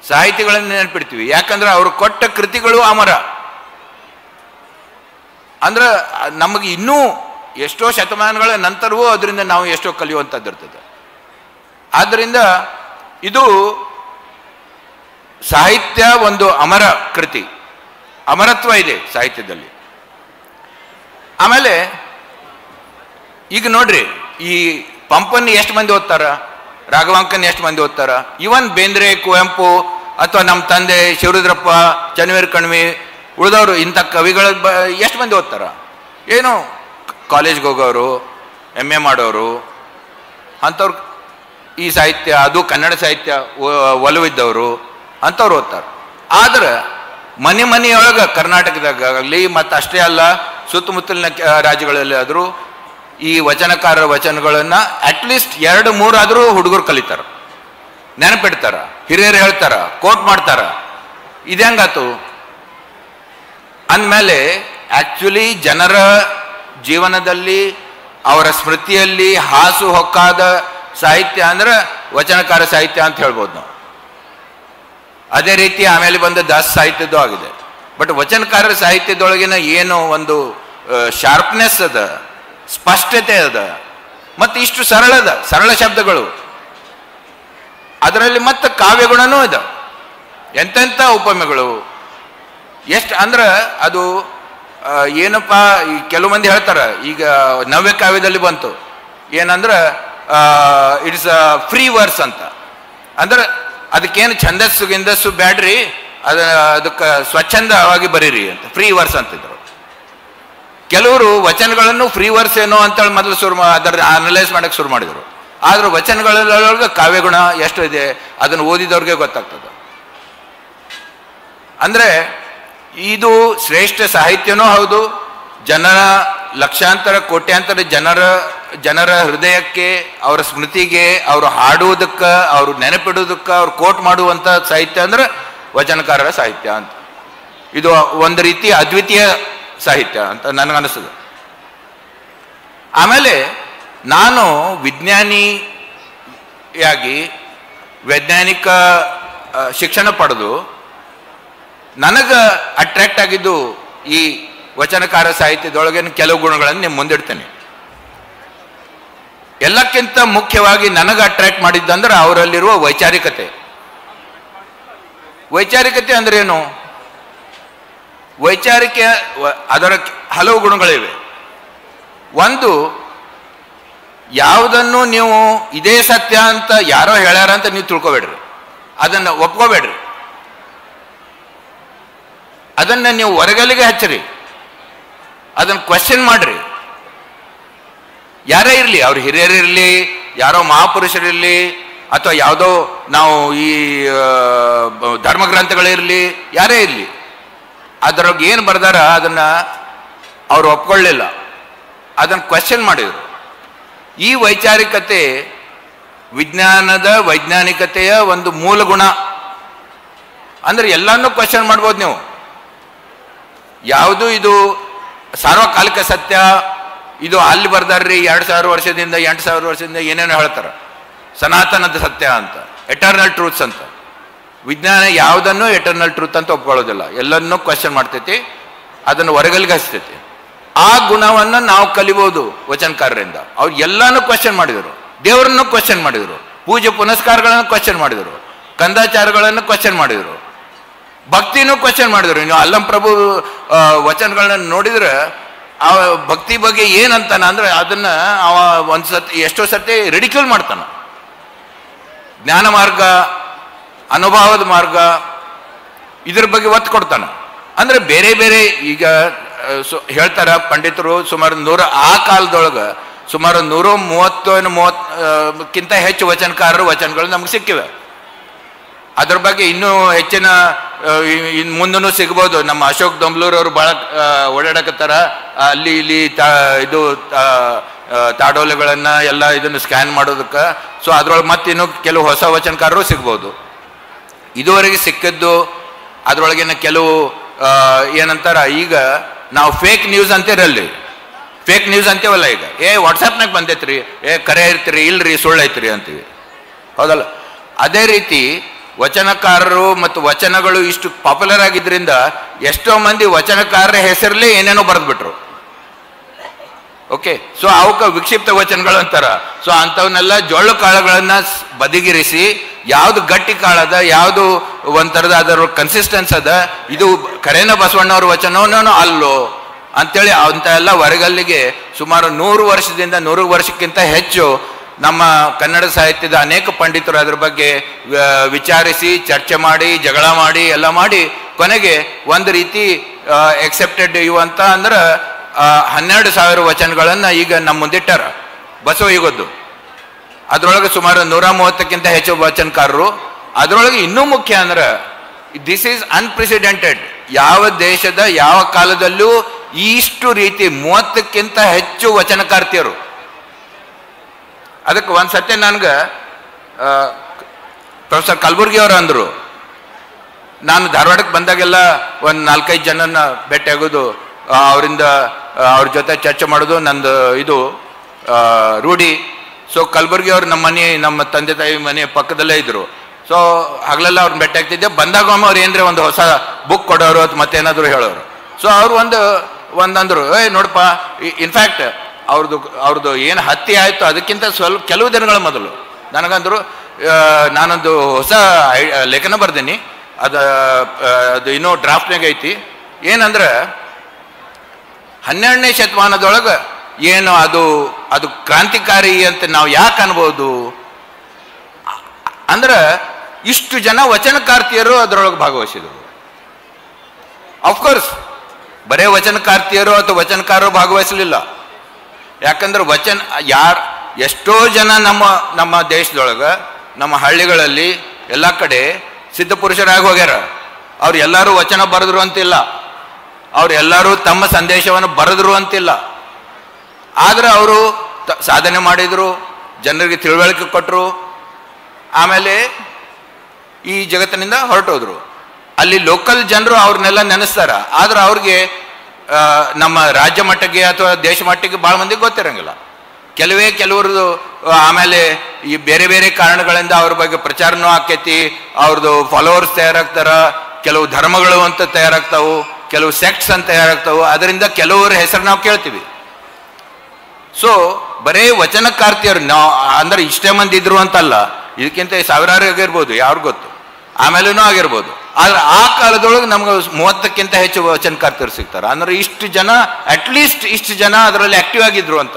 ಸಾಹಿತಿಗಳನ್ನು ನೆನ್ಪಿಡ್ತೀವಿ. ಯಾಕಂದ್ರೆ ಅವ್ರು ಕೊಟ್ಟ ಕೃತಿಗಳು ಅಮರ. ಅಂದ್ರೆ ನಮಗೆ ಇನ್ನೂ ಎಷ್ಟೋ ಶತಮಾನಗಳ ನಂತರವೂ ಅದರಿಂದ ನಾವು ಎಷ್ಟೋ ಕಲಿಯುವಂಥದ್ದು ಇರ್ತದೆ. ಆದ್ದರಿಂದ ಇದು ಸಾಹಿತ್ಯ ಒಂದು ಅಮರ ಕೃತಿ, ಅಮರತ್ವ ಇದೆ ಸಾಹಿತ್ಯದಲ್ಲಿ. ಆಮೇಲೆ ಈಗ ನೋಡ್ರಿ, ಈ ಪಂಪನ್ ಎಷ್ಟು ಮಂದಿ ಓದ್ತಾರ, ರಾಘವಾಂಕನ್ ಎಷ್ಟು ಮಂದಿ ಓದ್ತಾರ, ಇವನ್ ಬೇಂದ್ರೆ, ಕುವೆಂಪು ಅಥವಾ ನಮ್ಮ ತಂದೆ ಶಿವರುದ್ರಪ್ಪ, ಚನ್ನವೀರ ಕಣ್ವಿ, ಉಳಿದವರು ಇಂಥ ಕವಿಗಳ ಎಷ್ಟು ಮಂದಿ ಓದ್ತಾರ? ಏನು ಕಾಲೇಜ್ಗೆ ಹೋಗೋರು, MA ಮಾಡೋರು, ಅಂಥವ್ರು ಈ ಸಾಹಿತ್ಯ, ಅದು ಕನ್ನಡ ಸಾಹಿತ್ಯ ಒಲವಿದ್ದವರು ಅಂಥವ್ರು ಓದ್ತಾರೆ. ಆದ್ರೆ ಮನೆಯೊಳಗೆ ಕರ್ನಾಟಕದಾಗಲಿ ಮತ್ತು ಅಷ್ಟೇ ಅಲ್ಲ ಸುತ್ತಮುತ್ತಲಿನ ರಾಜ್ಯಗಳಲ್ಲಿ ಆದರೂ ಈ ವಚನಕಾರರ ವಚನಗಳನ್ನು ಅಟ್ಲೀಸ್ಟ್ 2-3 ಆದರೂ ಹುಡುಗರು ಕಲಿತಾರ, ನೆನಪಿಡ್ತಾರ, ಹಿರಿಯರು ಹೇಳ್ತಾರ, ಕೋಟ್ ಮಾಡ್ತಾರ. ಇದು ಹೆಂಗಾತು ಅಂದಮೇಲೆ ಆ್ಯಕ್ಚುಲಿ ಜನರ ಜೀವನದಲ್ಲಿ ಅವರ ಸ್ಮೃತಿಯಲ್ಲಿ ಹಾಸು ಹೊಕ್ಕಾದ ಸಾಹಿತ್ಯ ಅಂದ್ರೆ ವಚನಕಾರ ಸಾಹಿತ್ಯ ಅಂತ ಹೇಳ್ಬೋದು ನಾವು. ಅದೇ ರೀತಿ ಆಮೇಲೆ ಬಂದ ದಾಸ ಸಾಹಿತ್ಯದ್ದು ಆಗಿದೆ. ಬಟ್ ವಚನಕಾರರ ಸಾಹಿತ್ಯದೊಳಗಿನ ಏನು ಒಂದು ಶಾರ್ಪ್ನೆಸ್ ಅದ, ಸ್ಪಷ್ಟತೆ ಅದ, ಮತ್ತು ಇಷ್ಟು ಸರಳ ಶಬ್ದಗಳು, ಅದರಲ್ಲಿ ಮತ್ತೆ ಕಾವ್ಯಗುಣನೂ ಇದೆ. ಎಂತೆಂಥ ಉಪಮೆಗಳು, ಎಷ್ಟು ಅಂದ್ರೆ ಅದು ಏನಪ್ಪ, ಈ ಕೆಲವು ಮಂದಿ ಹೇಳ್ತಾರ, ಈಗ ನವ್ಯ ಕಾವ್ಯದಲ್ಲಿ ಬಂತು ಏನಂದ್ರೆ ಇಟ್ಸ್ ಫ್ರೀ ವರ್ಸ್ ಅಂತ. ಅಂದ್ರೆ ಅದಕ್ಕೇನು ಛಂದಸ್ಸು ಗಿಂದಸ್ಸು ಬ್ಯಾಡ್ರಿ, ಅದಕ್ಕೆ ಸ್ವಚ್ಛಂದವಾಗಿ ಬರೀರಿ ಅಂತ ಫ್ರೀ ವರ್ಸ್ ಅಂತಿದ್ರು. ಕೆಲವರು ವಚನಗಳನ್ನು ಫ್ರೀ ವರ್ಸ್ ಏನೋ ಅಂತೇಳಿ ಮೊದಲು ಅದರ ಅನಲೈಸ್ ಮಾಡಕ್ಕೆ ಶುರು ಮಾಡಿದರು. ಆದ್ರೆ ವಚನಗಳೊಳಗೆ ಕಾವ್ಯಗುಣ ಎಷ್ಟು ಇದೆ ಅದನ್ನು ಓದಿದವ್ರಿಗೆ ಗೊತ್ತಾಗ್ತದೆ. ಅಂದ್ರೆ ಇದು ಶ್ರೇಷ್ಠ ಸಾಹಿತ್ಯನೂ ಹೌದು, ಜನರ ಲಕ್ಷಾಂತರ ಕೋಟ್ಯಾಂತರ ಜನರ ಹೃದಯಕ್ಕೆ, ಅವರ ಸ್ಮೃತಿಗೆ, ಅವರು ಹಾಡುವುದಕ್ಕೆ, ಅವರು ನೆನಪಿಡುವುದಕ್ಕೆ, ಅವ್ರು ಕೋಟ್ ಮಾಡುವಂಥ ಸಾಹಿತ್ಯ ಅಂದ್ರೆ ವಚನಕಾರರ ಸಾಹಿತ್ಯ ಅಂತ. ಇದು ಒಂದು ರೀತಿ ಅದ್ವಿತೀಯ ಸಾಹಿತ್ಯ ಅಂತ ನನಗನ್ನಿಸ್ತದೆ. ಆಮೇಲೆ ನಾನು ವಿಜ್ಞಾನಿಯಾಗಿ ವೈಜ್ಞಾನಿಕ ಶಿಕ್ಷಣ ಪಡೆದು ನನಗೆ ಅಟ್ರಾಕ್ಟ್ ಆಗಿದ್ದು ಈ ವಚನಕಾರ ಸಾಹಿತ್ಯದೊಳಗಿನ ಕೆಲವು ಗುಣಗಳನ್ನು ನಿಮ್ಮ ಮುಂದಿಡ್ತೇನೆ. ಎಲ್ಲಕ್ಕಿಂತ ಮುಖ್ಯವಾಗಿ ನನಗೆ ಅಟ್ರಾಕ್ಟ್ ಮಾಡಿದ್ದಂದ್ರೆ ಅವರಲ್ಲಿರುವ ವೈಚಾರಿಕತೆ. ವೈಚಾರಿಕತೆ ಅಂದ್ರೆ ಏನು? ವೈಚಾರಿಕೆ ಅದರ ಹಲವು ಗುಣಗಳಿವೆ. ಒಂದು, ಯಾವುದನ್ನು ನೀವು ಇದೇ ಸತ್ಯ ಅಂತ ಯಾರೋ ಹೇಳ್ಯಾರ ಅಂತ ನೀವು ತಿಳ್ಕೊಬೇಡ್ರಿ, ಅದನ್ನು ಒಪ್ಕೋಬೇಡ್ರಿ, ಅದನ್ನು ನೀವು ಹೊರಗಲಿಗೆ ಹಚ್ಚಿರಿ, ಅದನ್ನು ಕ್ವೆಶ್ಚನ್ ಮಾಡ್ರಿ. ಯಾರೇ ಇರಲಿ, ಅವ್ರು ಹಿರಿಯರಿರಲಿ, ಯಾರೋ ಮಹಾಪುರುಷರಿರಲಿ, ಅಥವಾ ಯಾವುದೋ ನಾವು ಈ ಧರ್ಮಗ್ರಂಥಗಳಿರಲಿ, ಯಾರೇ ಇರಲಿ, ಅದರೊಳಗೆ ಏನು ಬರ್ದಾರ ಅದನ್ನು ಅವ್ರು ಒಪ್ಕೊಳ್ಳಿಲ್ಲ, ಅದನ್ನು ಕ್ವೆಶ್ಚನ್ ಮಾಡಿದರು. ಈ ವೈಚಾರಿಕತೆ ವೈಜ್ಞಾನಿಕತೆಯ ಒಂದು ಮೂಲ ಗುಣ. ಅಂದ್ರೆ ಎಲ್ಲನೂ ಕ್ವೆಶ್ಚನ್ ಮಾಡ್ಬೋದು ನೀವು. ಯಾವುದು ಇದು ಸಾರ್ವಕಾಲಿಕ ಸತ್ಯ, ಇದು ಅಲ್ಲಿ ಬರ್ದಾರ್ರಿ 2000 ವರ್ಷದಿಂದ 8000 ವರ್ಷದಿಂದ ಏನೇನೋ ಹೇಳ್ತಾರೆ, ಸನಾತನದ ಸತ್ಯ ಅಂತ, ಎಟರ್ನಲ್ ಟ್ರೂತ್ಸ್ ಅಂತ. ವಿಜ್ಞಾನ ಯಾವುದನ್ನು ಎಟರ್ನಲ್ ಟ್ರೂತ್ ಅಂತ ಒಪ್ಕೊಳ್ಳೋದಿಲ್ಲ, ಎಲ್ಲನ್ನೂ ಕ್ವೆಶ್ಚನ್ ಮಾಡ್ತೈತಿ, ಅದನ್ನು ಹೊರಗಲಿಗೆ ಹಚ್ತೈತಿ. ಆ ಗುಣವನ್ನು ನಾವು ಕಲಿಬೋದು ವಚನಕಾರರಿಂದ. ಅವ್ರು ಎಲ್ಲಾನು ಕ್ವೆಶ್ಚನ್ ಮಾಡಿದರು, ದೇವರನ್ನು ಕ್ವೆಶ್ಚನ್ ಮಾಡಿದರು, ಪೂಜೆ ಪುನಸ್ಕಾರಗಳನ್ನು ಕ್ವೆಶ್ಚನ್ ಮಾಡಿದರು, ಕಂದಾಚಾರಗಳನ್ನು ಕ್ವೆಶ್ಚನ್ ಮಾಡಿದರು, ಭಕ್ತಿನೂ ಕ್ವೆಶ್ಚನ್ ಮಾಡಿದರು. ನೀವು ಅಲ್ಲಂ ಪ್ರಭು ವಚನಗಳನ್ನ ನೋಡಿದ್ರೆ ಆ ಭಕ್ತಿ ಬಗ್ಗೆ ಏನಂತಾನ ಅಂದ್ರೆ ಅದನ್ನ ಅವ ಎಷ್ಟೋ ಸತಿ ರಿಡಿಕ್ಯೂಲ್ ಮಾಡ್ತಾನ. ಜ್ಞಾನ ಮಾರ್ಗ, ಅನುಭವದ ಮಾರ್ಗ, ಇದ್ರ ಬಗ್ಗೆ ಒತ್ತು ಕೊಡ್ತಾನ. ಅಂದ್ರೆ ಬೇರೆ ಬೇರೆ ಈಗ ಹೇಳ್ತಾರ ಪಂಡಿತರು, ಸುಮಾರು ಆ ಕಾಲದೊಳಗೆ ಸುಮಾರು 130ಕ್ಕಿಂತ ಹೆಚ್ಚು ವಚನಗಳು ನಮ್ಗೆ ಸಿಕ್ಕಿವೆ. ಅದ್ರ ಬಗ್ಗೆ ಇನ್ನೂ ಹೆಚ್ಚಿನ ಮುಂದೂ ಸಿಗ್ಬೋದು. ನಮ್ಮ ಅಶೋಕ್ ದೊಂಬ್ಲೂರ್ ಅವರು ಭಾಳ ಓಡಾಡಕತ್ತಾರ, ಅಲ್ಲಿ ಇಲ್ಲಿ ಇದು ತಾಡೋಲೆಗಳನ್ನು ಎಲ್ಲ ಇದನ್ನು ಸ್ಕ್ಯಾನ್ ಮಾಡೋದಕ್ಕೆ. ಸೊ ಅದ್ರೊಳಗೆ ಮತ್ತಿನ್ನೂ ಕೆಲವು ಹೊಸ ವಚನಕಾರರು ಸಿಗ್ಬೋದು. ಇದುವರೆಗೆ ಸಿಕ್ಕಿದ್ದು ಅದರೊಳಗಿನ ಕೆಲವು ಏನಂತಾರ, ಈಗ ನಾವು ಫೇಕ್ ನ್ಯೂಸ್ ಅಂತೀರಲ್ಲಿ, ಫೇಕ್ ನ್ಯೂಸ್ ಅಂತೇವಲ್ಲ, ಈಗ ವಾಟ್ಸಪ್ನಾಗ ಬಂದೈತ್ರಿ, ಕರೆ ಇರ್ತೀರಿ, ಇಲ್ರಿ ಸುಳ್ಳು ಐತ್ರಿ ಅಂತೀವಿ, ಹೌದಲ್ಲ? ಅದೇ ರೀತಿ ವಚನಕಾರರು ಮತ್ತು ವಚನಗಳು ಇಷ್ಟು ಪಾಪ್ಯುಲರ್ ಆಗಿದ್ರಿಂದ ಎಷ್ಟೋ ಮಂದಿ ವಚನಕಾರರ ಹೆಸರಲ್ಲೇ ಏನೇನೋ ಬರೆದ್ಬಿಟ್ರು. ಓಕೆ. ಸೊ ಅವಕ್ಕೆ ವಿಕ್ಷಿಪ್ತ ವಚನಗಳು ಅಂತಾರ. ಸೊ ಅಂಥವನ್ನೆಲ್ಲ ಜೋಳು ಕಾಳುಗಳನ್ನ ಬದಿಗಿರಿಸಿ ಯಾವ್ದು ಗಟ್ಟಿ ಕಾಳದ, ಯಾವುದು ಒಂಥರದ ಅದರ ಕನ್ಸಿಸ್ಟೆನ್ಸ್ ಅದ, ಇದು ಕರೇನ ಬಸವಣ್ಣವ್ರ ವಚನನೋ ಅಲ್ಲೋ ಅಂತೇಳಿ ಅಂತ ಎಲ್ಲ ಹೊರಗಲ್ಲಿಗೆ ಸುಮಾರು 100 ವರ್ಷದಿಂದ 100 ವರ್ಷಕ್ಕಿಂತ ಹೆಚ್ಚು ನಮ್ಮ ಕನ್ನಡ ಸಾಹಿತ್ಯದ ಅನೇಕ ಪಂಡಿತರು ಅದ್ರ ಬಗ್ಗೆ ವಿಚಾರಿಸಿ ಚರ್ಚೆ ಮಾಡಿ ಜಗಳ ಮಾಡಿ ಎಲ್ಲ ಮಾಡಿ ಕೊನೆಗೆ ಒಂದು ರೀತಿ ಎಕ್ಸೆಪ್ಟೆಡ್ ಇವು ಅಂತ ಅಂದ್ರೆ 12,000 ವಚನಗಳನ್ನು ಈಗ ನಮ್ಮ ಮುಂದಿಟ್ಟಾರ ಬಸವ ಯುಗದ್ದು. ಅದರೊಳಗೆ ಸುಮಾರು 130ಕ್ಕಿಂತ ಹೆಚ್ಚು ವಚನಕಾರರು. ಅದರೊಳಗೆ ಇನ್ನೂ ಮುಖ್ಯ ಅಂದ್ರೆ ದಿಸ್ ಈಸ್ ಅನ್ಪ್ರೆಸಿಡೆಂಟೆಡ್. ಯಾವ ದೇಶದ ಯಾವ ಕಾಲದಲ್ಲೂ ಇಷ್ಟು ರೀತಿ 30ಕ್ಕಿಂತ ಹೆಚ್ಚು ವಚನಕಾರ್ತಿಯರು. ಅದಕ್ಕೆ ಒಂದು ಸತ್ಯ ನನಗೆ ಪ್ರೊಫೆಸರ್ ಕಲಬುರ್ಗಿ ಅವರು ಅಂದರು, ನಾನು ಧಾರವಾಡಕ್ಕೆ ಬಂದಾಗೆಲ್ಲ ಒಂದು 4-5 ಜನನ ಭೇಟಿಯಾಗೋದು, ಅವರಿಂದ ಅವ್ರ ಜೊತೆ ಚರ್ಚೆ ಮಾಡೋದು ನಂದು ಇದು ರೂಢಿ. ಸೊ ಕಲಬುರ್ಗಿ ಅವರು ನಮ್ಮ ತಂದೆ ತಾಯಿ ಮನೆ ಪಕ್ಕದಲ್ಲೇ ಇದ್ರು. ಸೊ ಹಗಲೆಲ್ಲ ಅವ್ರನ್ನ ಭೇಟಿ ಆಗ್ತಿದ್ದೆ. ಬಂದಾಗ ಅವ್ರು ಏನಂದ್ರೆ ಒಂದು ಹೊಸ ಬುಕ್ ಕೊಡೋರು ಅಥವಾ ಮತ್ತೇನಾದ್ರು ಹೇಳೋರು. ಸೊ ಅವ್ರು ಒಂದಂದ್ರು, ನೋಡಪ್ಪ, ಇನ್ಫ್ಯಾಕ್ಟ್ ಅವ್ರದ್ದು ಏನು ಹತ್ಯೆ ಆಯಿತು ಅದಕ್ಕಿಂತ ಕೆಲವು ದಿನಗಳ ಮೊದಲು ನನಗಂದ್ರು, ನಾನೊಂದು ಹೊಸ ಲೇಖನ ಬರ್ದೀನಿ, ಅದು ಇನ್ನೂ ಡ್ರಾಫ್ಟ್ನಾಗ ಐತಿ. ಏನಂದ್ರೆ 12ನೇ ಶತಮಾನದೊಳಗೆ ಏನು ಅದು ಕ್ರಾಂತಿಕಾರಿ ಅಂತ ನಾವು ಯಾಕೆ ಅನ್ಬೋದು ಅಂದ್ರೆ ಇಷ್ಟು ಜನ ವಚನಕಾರ್ತಿಯರು ಅದರೊಳಗೆ ಭಾಗವಹಿಸಿದರು. ಅಫ್ಕೋರ್ಸ್ ಬರೇ ವಚನಕಾರ್ತಿಯರು ಅಥವಾ ವಚನಕಾರರು ಭಾಗವಹಿಸಲಿಲ್ಲ. ಯಾಕಂದ್ರೆ ಎಷ್ಟೋ ಜನ ನಮ್ಮ ದೇಶದೊಳಗೆ ನಮ್ಮ ಹಳ್ಳಿಗಳಲ್ಲಿ ಎಲ್ಲ ಕಡೆ ಸಿದ್ಧ ಪುರುಷರಾಗಿ ಹೋಗ್ಯಾರ. ಅವ್ರು ಎಲ್ಲರೂ ವಚನ ಬರೆದ್ರು ಅಂತಿಲ್ಲ, ಅವರೆಲ್ಲರೂ ತಮ್ಮ ಸಂದೇಶವನ್ನು ಬರೆದ್ರು ಅಂತಿಲ್ಲ. ಆದ್ರೆ ಅವರು ಸಾಧನೆ ಮಾಡಿದ್ರು, ಜನರಿಗೆ ತಿಳುವಳಿಕೆ ಕೊಟ್ಟರು, ಆಮೇಲೆ ಈ ಜಗತ್ತಿನಿಂದ ಹೊರಟೋದ್ರು. ಅಲ್ಲಿ ಲೋಕಲ್ ಜನರು ಅವ್ರನ್ನೆಲ್ಲ ನೆನೆಸ್ತಾರ. ಆದ್ರೆ ಅವ್ರಿಗೆ ನಮ್ಮ ರಾಜ್ಯ ಮಟ್ಟಕ್ಕೆ ಅಥವಾ ದೇಶ ಮಟ್ಟಕ್ಕೆ ಭಾಳ ಮಂದಿಗೆ ಗೊತ್ತಿರಂಗಿಲ್ಲ. ಕೆಲವ್ರದ್ದು ಆಮೇಲೆ ಈ ಬೇರೆ ಬೇರೆ ಕಾರಣಗಳಿಂದ ಅವ್ರ ಬಗ್ಗೆ ಪ್ರಚಾರನೂ ಆಕೈತಿ, ಅವ್ರದ್ದು ಫಾಲೋವರ್ಸ್ ತಯಾರಾಗ್ತಾರ, ಕೆಲವು ಧರ್ಮಗಳು ಅಂತ ತಯಾರಾಗ್ತಾವು, ಕೆಲವು ಸೆಕ್ಟ್ಸ್ ಅಂತ ತಯಾರಾಗ್ತಾವು. ಅದರಿಂದ ಕೆಲವರ ಹೆಸರು ನಾವು ಕೇಳ್ತೀವಿ. ಸೊ ಬರೇ ವಚನಕಾರ್ತಿಯರು ನಾವು ಅಂದ್ರೆ ಇಷ್ಟೇ ಮಂದಿ ಇದ್ರು ಅಂತಲ್ಲ, ಇದಕ್ಕಿಂತ ಸಾವಿರಾರು ಆಗಿರ್ಬೋದು, ಯಾರು ಗೊತ್ತು, ಆಮೇಲೂ ಆಗಿರ್ಬೋದು. ಆದ್ರೆ ಆ ಕಾಲದೊಳಗೆ ನಮ್ಗೆ 30ಕ್ಕಿಂತ ಹೆಚ್ಚು ವಚನಕಾರ್ತಿಯರು ಸಿಗ್ತಾರೆ. ಅಂದ್ರೆ ಇಷ್ಟು ಜನ, ಅಟ್ಲೀಸ್ಟ್ ಇಷ್ಟು ಜನ ಅದರಲ್ಲಿ ಆಕ್ಟಿವ್ ಆಗಿದ್ರು ಅಂತ.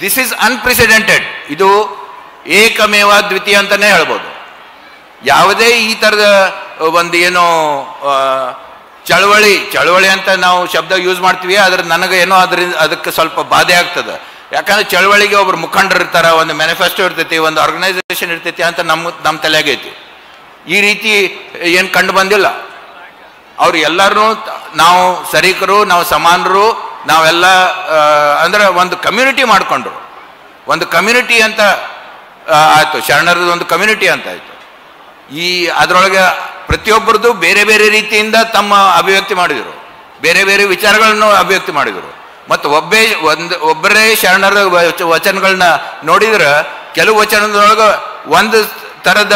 This is unprecedented. ಇದು ಏಕಮೇವ ದ್ವಿತೀಯ ಅಂತಾನೆ ಹೇಳ್ಬೋದು. ಯಾವುದೇ ಈ ಥರದ ಒಂದು ಏನೋ ಚಳವಳಿ ಅಂತ ನಾವು ಶಬ್ದ ಯೂಸ್ ಮಾಡ್ತೀವಿ, ಆದ್ರೆ ನನಗೆ ಏನೋ ಅದಕ್ಕೆ ಸ್ವಲ್ಪ ಬಾಧೆ ಆಗ್ತದೆ. ಯಾಕಂದ್ರೆ ಚಳವಳಿಗೆ ಒಬ್ರು ಮುಖಂಡರು ಇರ್ತಾರ, ಒಂದು ಮ್ಯಾನಿಫೆಸ್ಟೋ ಇರ್ತೈತಿ, ಒಂದು ಆರ್ಗನೈಸೇಷನ್ ಇರ್ತೈತಿ ಅಂತ ನಮ್ಮ ತಲೆಯಾಗೈತಿ. ಈ ರೀತಿ ಏನು ಕಂಡು ಬಂದಿಲ್ಲ. ಅವ್ರು ಎಲ್ಲರೂ ನಾವು ಸರೀಕರು, ನಾವು ಸಮಾನರು, ನಾವೆಲ್ಲ ಅಂದ್ರೆ ಒಂದು ಕಮ್ಯುನಿಟಿ ಮಾಡಿಕೊಂಡ್ರು. ಒಂದು ಕಮ್ಯುನಿಟಿ ಅಂತ ಆಯಿತು, ಶರಣರದ್ದು ಒಂದು ಕಮ್ಯುನಿಟಿ ಅಂತ ಆಯಿತು. ಅದರೊಳಗೆ ಪ್ರತಿಯೊಬ್ಬರದ್ದು ಬೇರೆ ಬೇರೆ ರೀತಿಯಿಂದ ತಮ್ಮ ಅಭಿವ್ಯಕ್ತಿ ಮಾಡಿದರು, ಬೇರೆ ಬೇರೆ ವಿಚಾರಗಳನ್ನು ಅಭಿವ್ಯಕ್ತಿ ಮಾಡಿದರು. ಮತ್ತು ಒಬ್ಬರೇ ಶರಣರ ವಚನಗಳನ್ನ ನೋಡಿದ್ರೆ ಕೆಲವು ವಚನದೊಳಗೆ ಒಂದು ಥರದ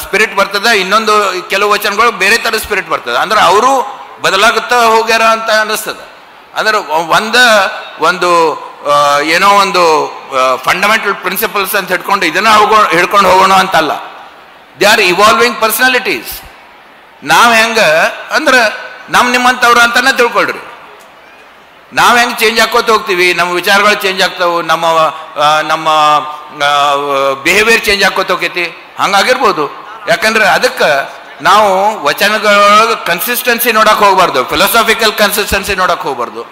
ಸ್ಪಿರಿಟ್ ಬರ್ತದೆ, ಇನ್ನೊಂದು ಕೆಲವು ವಚನಗಳು ಬೇರೆ ಥರದ ಸ್ಪಿರಿಟ್ ಬರ್ತದೆ. ಅಂದ್ರೆ ಅವರು ಬದಲಾಗುತ್ತಾ ಹೋಗ್ಯಾರ ಅಂತ ಅನ್ನಿಸ್ತದೆ. ಅಂದ್ರೆ ಒಂದು ಏನೋ ಒಂದು ಫಂಡಮೆಂಟಲ್ ಪ್ರಿನ್ಸಿಪಲ್ಸ್ ಅಂತ ಇದನ್ನ ಹಿಡ್ಕೊಂಡು ಹೋಗೋಣ ಅಂತಲ್ಲ. They are evolving personalities. ನಾವು ಹೆಂಗೆ ಅಂದ್ರೆ ನಿಮ್ಮಂಥವ್ರು ಅಂತಾನೆ ತಿಳ್ಕೊಳ್ರಿ. ನಾವು ಹೆಂಗೆ ಚೇಂಜ್ ಹಾಕೋತ ಹೋಗ್ತೀವಿ, ನಮ್ಮ ವಿಚಾರಗಳು ಚೇಂಜ್ ಆಗ್ತಾವೆ, ನಮ್ಮ ಬಿಹೇವಿಯರ್ ಚೇಂಜ್ ಹಾಕೋತ ಹೋಗ್ತೈತಿ, ಹಂಗಾಗಿರ್ಬೋದು. ಯಾಕಂದ್ರೆ ಅದಕ್ಕೆ ನಾವು ವಚನಗಳೊಳಗೆ ಕನ್ಸಿಸ್ಟೆನ್ಸಿ ನೋಡಕ್ಕೆ ಹೋಗ್ಬಾರ್ದು, ಫಿಲಾಸಾಫಿಕಲ್ ಕನ್ಸಿಸ್ಟೆನ್ಸಿ ನೋಡಕ್ಕೆ ಹೋಗ್ಬಾರ್ದು.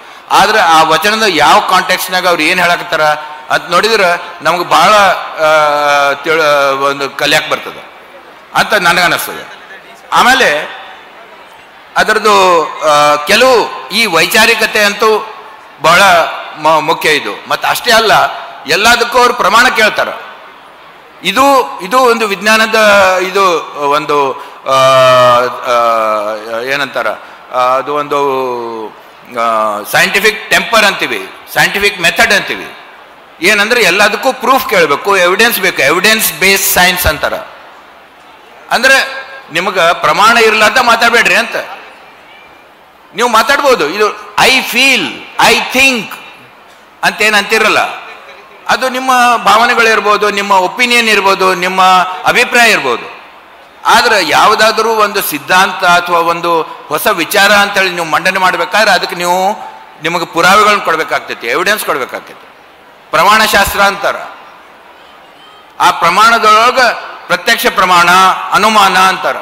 ಆದ್ರೆ ಆ ವಚನದ ಯಾವ ಕಾಂಟೆಕ್ಸ್ನಾಗ ಅವ್ರು ಏನು ಹೇಳಕತ್ತಾರ ಅಂತ ನೋಡಿದ್ರೆ ನಮ್ಗೆ ಭಾಳ ಒಂದು ಕಲಿಯಾಕೆ ಬರ್ತದೆ ಅಂತ ನನಗನ್ನಿಸ್ತದೆ. ಆಮೇಲೆ ಅದರದ್ದು ಕೆಲವು ಈ ವೈಚಾರಿಕತೆ ಅಂತೂ ಬಹಳ ಮುಖ್ಯ. ಇದು ಮತ್ತು ಅಷ್ಟೇ ಅಲ್ಲ, ಎಲ್ಲದಕ್ಕೂ ಅವ್ರು ಪ್ರಮಾಣ ಕೇಳ್ತಾರೆ. ಇದು ಒಂದು ವಿಜ್ಞಾನದ ಇದು ಒಂದು ಏನಂತಾರ, ಅದು ಒಂದು ಸೈಂಟಿಫಿಕ್ ಟೆಂಪರ್ ಅಂತೀವಿ, ಸೈಂಟಿಫಿಕ್ ಮೆಥಡ್ ಅಂತೀವಿ. ಏನಂದ್ರೆ ಎಲ್ಲದಕ್ಕೂ ಪ್ರೂಫ್ ಕೇಳಬೇಕು, ಎವಿಡೆನ್ಸ್ ಬೇಕು, ಎವಿಡೆನ್ಸ್ ಬೇಸ್ಡ್ ಸೈನ್ಸ್ ಅಂತಾರ. ಅಂದ್ರೆ ನಿಮಗೆ ಪ್ರಮಾಣ ಇರ್ಲಾರ್ದ ಮಾತಾಡಬೇಡ್ರಿ ಅಂತ. ನೀವು ಮಾತಾಡ್ಬೋದು, ಇದು ಐ ಫೀಲ್, ಐ ಥಿಂಕ್ ಅಂತೇನು ಅಂತಿರಲ್ಲ, ಅದು ನಿಮ್ಮ ಭಾವನೆಗಳಿರ್ಬೋದು, ನಿಮ್ಮ ಒಪಿನಿಯನ್ ಇರ್ಬೋದು, ನಿಮ್ಮ ಅಭಿಪ್ರಾಯ ಇರ್ಬೋದು. ಆದ್ರೆ ಯಾವುದಾದ್ರೂ ಒಂದು ಸಿದ್ಧಾಂತ ಅಥವಾ ಒಂದು ಹೊಸ ವಿಚಾರ ಅಂತೇಳಿ ನೀವು ಮಂಡನೆ ಮಾಡ್ಬೇಕಾದ್ರೆ ಅದಕ್ಕೆ ನಿಮಗೆ ಪುರಾವೆಗಳನ್ನ ಕೊಡ್ಬೇಕಾಗ್ತೈತಿ, ಎವಿಡೆನ್ಸ್ ಕೊಡ್ಬೇಕಾಗ್ತೈತಿ. ಪ್ರಮಾಣಶಾಸ್ತ್ರ ಅಂತಾರ. ಆ ಪ್ರಮಾಣದೊಳಗೆ ಪ್ರತ್ಯಕ್ಷ ಪ್ರಮಾಣ, ಅನುಮಾನ ಅಂತಾರ.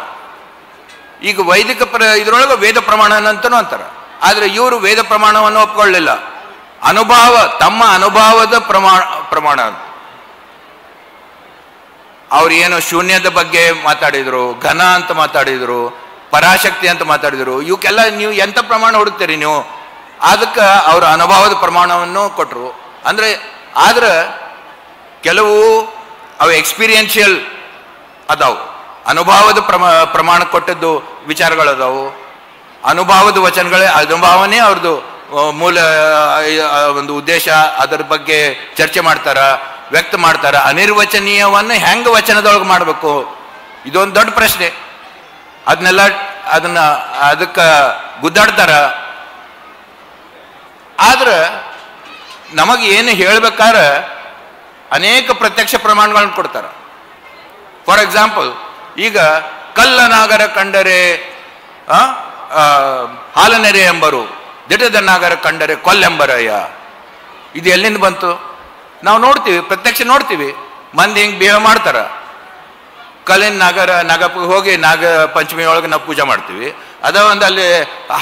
ಈಗ ವೈದಿಕ ಇದ್ರೊಳಗೆ ವೇದ ಪ್ರಮಾಣ ಅಂತನೂ ಅಂತಾರ. ಆದ್ರೆ ಇವರು ವೇದ ಪ್ರಮಾಣವನ್ನು ಒಪ್ಕೊಳ್ಳಿಲ್ಲ, ಅನುಭವ, ತಮ್ಮ ಅನುಭವದ ಪ್ರಮಾಣ ಅಂತ. ಅವ್ರು ಏನು ಶೂನ್ಯದ ಬಗ್ಗೆ ಮಾತಾಡಿದ್ರು, ಘನ ಅಂತ ಮಾತಾಡಿದ್ರು, ಪರಾಶಕ್ತಿ ಅಂತ ಮಾತಾಡಿದ್ರು. ಇವಕ್ಕೆಲ್ಲ ನೀವು ಎಂಥ ಪ್ರಮಾಣ ಹುಡುಕ್ತೀರಿ ನೀವು? ಅದಕ್ಕೆ ಅವ್ರ ಅನುಭವದ ಪ್ರಮಾಣವನ್ನು ಕೊಟ್ಟರು. ಆದ್ರೆ ಕೆಲವು ಅವು ಎಕ್ಸ್ಪೀರಿಯನ್ಷಿಯಲ್ ಅದಾವು, ಅನುಭವದ ಪ್ರಮಾಣ ಕೊಟ್ಟದ್ದು ವಿಚಾರಗಳದಾವು, ಅನುಭವದ ವಚನಗಳೇ, ಅನುಭವನೇ ಅವ್ರದ್ದು ಮೂಲ ಒಂದು ಉದ್ದೇಶ. ಅದರ ಬಗ್ಗೆ ಚರ್ಚೆ ಮಾಡ್ತಾರ, ವ್ಯಕ್ತ ಮಾಡ್ತಾರ. ಅನಿರ್ವಚನೀಯವನ್ನು ಹೆಂಗೆ ವಚನದೊಳಗೆ ಮಾಡಬೇಕು, ಇದೊಂದು ದೊಡ್ಡ ಪ್ರಶ್ನೆ. ಅದಕ್ಕೆ ಗುದ್ದಾಡ್ತಾರ. ಆದ್ರೆ ನಮಗೆ ಏನು ಹೇಳ್ಬೇಕಾದ್ರೆ ಅನೇಕ ಪ್ರತ್ಯಕ್ಷ ಪ್ರಮಾಣಗಳನ್ನ ಕೊಡ್ತಾರ. ಫಾರ್ ಎಕ್ಸಾಂಪಲ್, ಈಗ ಕಲ್ಲನಾಗರ ಕಂಡರೆ ಹಾಲನೆರೆ ಎಂಬರು, ದಿಟದನ್ನಾಗರ ಕಂಡರೆ ಕೊಲ್ಲೆಂಬರಯ್ಯ. ಇದು ಎಲ್ಲಿಂದ ಬಂತು? ನಾವು ನೋಡ್ತೀವಿ, ಪ್ರತ್ಯಕ್ಷ ನೋಡ್ತೀವಿ, ಮಂದಿ ಹಿಂಗೆ ಬಿಹೇವ್ ಮಾಡ್ತಾರ. ಕಲ್ಲಿನ ನಾಗಪ್ಪ ಹೋಗಿ ನಾಗ ಪಂಚಮಿ ಒಳಗೆ ನಾವು ಪೂಜೆ ಮಾಡ್ತೀವಿ. ಅದ ಒಂದು ಅಲ್ಲಿ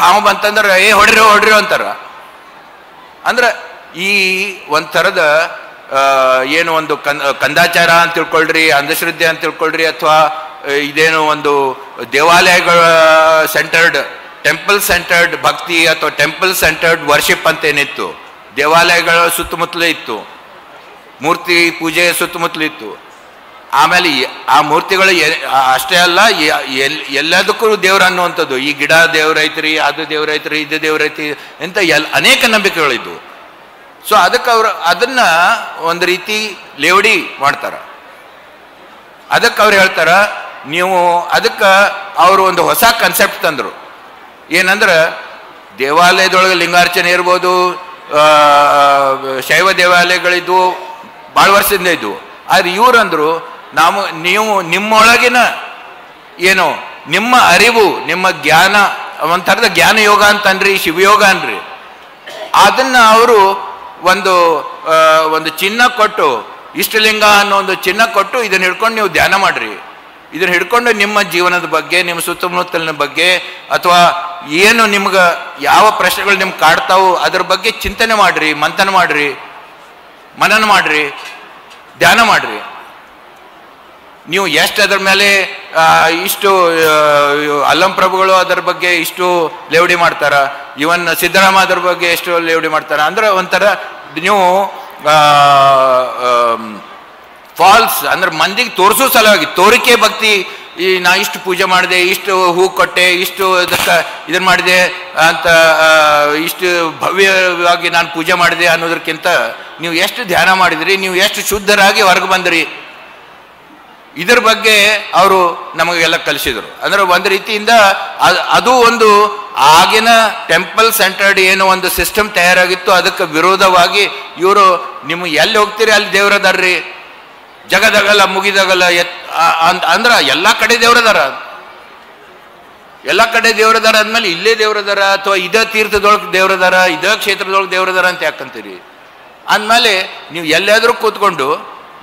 ಹಾವು ಬಂತಂದ್ರೆ ಹೊಡ್ರಿ ಅಂತಾರ. ಅಂದ್ರೆ ಈ ಒಂಥರದ ಏನು ಒಂದು ಕಂದಾಚಾರ ಅಂತ ತಿಳ್ಕೊಳ್ರಿ, ಅಂಧಶ್ರದ್ಧೆ ಅಂತ ತಿಳ್ಕೊಳ್ರಿ, ಅಥವಾ ಇದೇನು ಒಂದು ದೇವಾಲಯಗಳ ಸೆಂಟರ್ಡ್, ಟೆಂಪಲ್ ಸೆಂಟರ್ಡ್ ಭಕ್ತಿ ಅಥವಾ ಟೆಂಪಲ್ ಸೆಂಟರ್ಡ್ ವರ್ಷಿಪ್ ಅಂತ ಏನಿತ್ತು, ದೇವಾಲಯಗಳ ಸುತ್ತಮುತ್ತಲೇ ಇತ್ತು, ಮೂರ್ತಿ ಪೂಜೆ ಸುತ್ತಮುತ್ತಲೂ ಇತ್ತು. ಆಮೇಲೆ ಆ ಮೂರ್ತಿಗಳು ಅಷ್ಟೇ ಅಲ್ಲ, ಎಲ್ಲದಕ್ಕೂ ದೇವ್ರ ಅನ್ನುವಂಥದ್ದು. ಈ ಗಿಡ ದೇವ್ರೈತ್ರಿ, ಅದು ದೇವ್ರೈತ್ರಿ, ಇದು ದೇವ್ರೈತಿ ಅಂತ ಅನೇಕ ನಂಬಿಕೆಗಳಿದ್ವು. ಸೊ ಅದಕ್ಕೆ ಅದನ್ನ ಒಂದು ರೀತಿ ಲೇವಡಿ ಮಾಡ್ತಾರ. ಅದಕ್ಕೆ ಅವ್ರು ಹೇಳ್ತಾರ, ನೀವು ಅದಕ್ಕೆ ಅವರು ಒಂದು ಹೊಸ ಕನ್ಸೆಪ್ಟ್ ತಂದರು. ಏನಂದ್ರೆ ದೇವಾಲಯದೊಳಗೆ ಲಿಂಗಾರ್ಚನೆ ಇರ್ಬೋದು, ಶೈವ ದೇವಾಲಯಗಳಿದ್ವು, ಭಾಳ ವರ್ಷದಿಂದ ಇದ್ವು. ಆದ್ರೆ ಇವ್ರಂದ್ರು, ನೀವು ನಿಮ್ಮೊಳಗಿನ ಏನು ನಿಮ್ಮ ಅರಿವು, ನಿಮ್ಮ ಜ್ಞಾನ, ಒಂಥರದ ಜ್ಞಾನ ಯೋಗ ಅಂತನ್ರಿ, ಶಿವಯೋಗ ಅನ್ರಿ, ಅದನ್ನ ಅವರು ಒಂದು ಚಿನ್ನ ಕೊಟ್ಟು, ಇಷ್ಟಲಿಂಗ ಅನ್ನೋ ಒಂದು ಚಿನ್ನ ಕೊಟ್ಟು, ಇದನ್ನ ಹಿಡ್ಕೊಂಡು ನೀವು ಧ್ಯಾನ ಮಾಡ್ರಿ, ಇದನ್ನ ಹಿಡ್ಕೊಂಡು ನಿಮ್ಮ ಜೀವನದ ಬಗ್ಗೆ, ನಿಮ್ಮ ಸುತ್ತಮುತ್ತಲಿನ ಬಗ್ಗೆ, ಅಥವಾ ಏನು ನಿಮ್ಗೆ ಯಾವ ಪ್ರಶ್ನೆಗಳು ನಿಮ್ಗೆ ಕಾಡ್ತಾವು ಅದ್ರ ಬಗ್ಗೆ ಚಿಂತನೆ ಮಾಡ್ರಿ, ಮಂಥನ ಮಾಡ್ರಿ, ಮನನ ಮಾಡ್ರಿ, ಧ್ಯಾನ ಮಾಡ್ರಿ. ನೀವು ಎಷ್ಟು ಅದರ ಮೇಲೆ ಇಷ್ಟು ಅಲ್ಲಂ ಪ್ರಭುಗಳು ಅದರ ಬಗ್ಗೆ ಇಷ್ಟು ಲೇವಡಿ ಮಾಡ್ತಾರ, ಇವನ್ ಸಿದ್ದರಾಮ ಅದರ ಬಗ್ಗೆ ಎಷ್ಟು ಲೇವಡಿ ಮಾಡ್ತಾರ. ಅಂದ್ರೆ ಒಂಥರ ನೀವು ಫಾಲ್ಸ್ ಅಂದ್ರೆ ಮಂದಿಗೆ ತೋರಿಸೋ ಸಲುವಾಗಿ ತೋರಿಕೆ ಭಕ್ತಿ, ನಾ ಇಷ್ಟು ಪೂಜೆ ಮಾಡಿದೆ, ಇಷ್ಟು ಹೂ ಕೊಟ್ಟೆ, ಇಷ್ಟು ಇದನ್ನ ಮಾಡಿದೆ ಅಂತ, ಇಷ್ಟು ಭವ್ಯವಾಗಿ ನಾನು ಪೂಜೆ ಮಾಡಿದೆ ಅನ್ನೋದಕ್ಕಿಂತ ನೀವು ಎಷ್ಟು ಧ್ಯಾನ ಮಾಡಿದ್ರಿ, ನೀವು ಎಷ್ಟು ಶುದ್ಧರಾಗಿ ಹೊರಗೆ ಬಂದ್ರಿ, ಇದರ ಬಗ್ಗೆ ಅವರು ನಮಗೆಲ್ಲ ಕಲಿಸಿದರು. ಅಂದ್ರೆ ಒಂದು ರೀತಿಯಿಂದ ಅದು ಒಂದು ಆಗಿನ ಟೆಂಪಲ್ ಸೆಂಟರ್ಡ್ ಏನು ಒಂದು ಸಿಸ್ಟಮ್ ತಯಾರಾಗಿತ್ತು, ಅದಕ್ಕೆ ವಿರೋಧವಾಗಿ ಇವರು ನಿಮ್ಗೆ ಎಲ್ಲಿ ಹೋಗ್ತೀರಿ ಅಲ್ಲಿ ದೇವ್ರದಾರ್ರಿ, ಜಗದಾಗಲ್ಲ ಮುಗಿದಾಗಲ್ಲ ಅಂದ್ರ ಎಲ್ಲ ಕಡೆ ದೇವ್ರದಾರ, ಎಲ್ಲ ಕಡೆ ದೇವ್ರದಾರ ಅಂದ್ಮೇಲೆ ಇಲ್ಲೇ ದೇವ್ರದಾರ, ಅಥವಾ ಇದ ತೀರ್ಥದೊಳಗೆ ದೇವ್ರದಾರ, ಇದ ಕ್ಷೇತ್ರದೊಳಗೆ ದೇವ್ರದಾರ ಅಂತ ಯಾಕಂತೀರಿ. ಅಂದಮೇಲೆ ನೀವು ಎಲ್ಲಾದ್ರೂ ಕೂತ್ಕೊಂಡು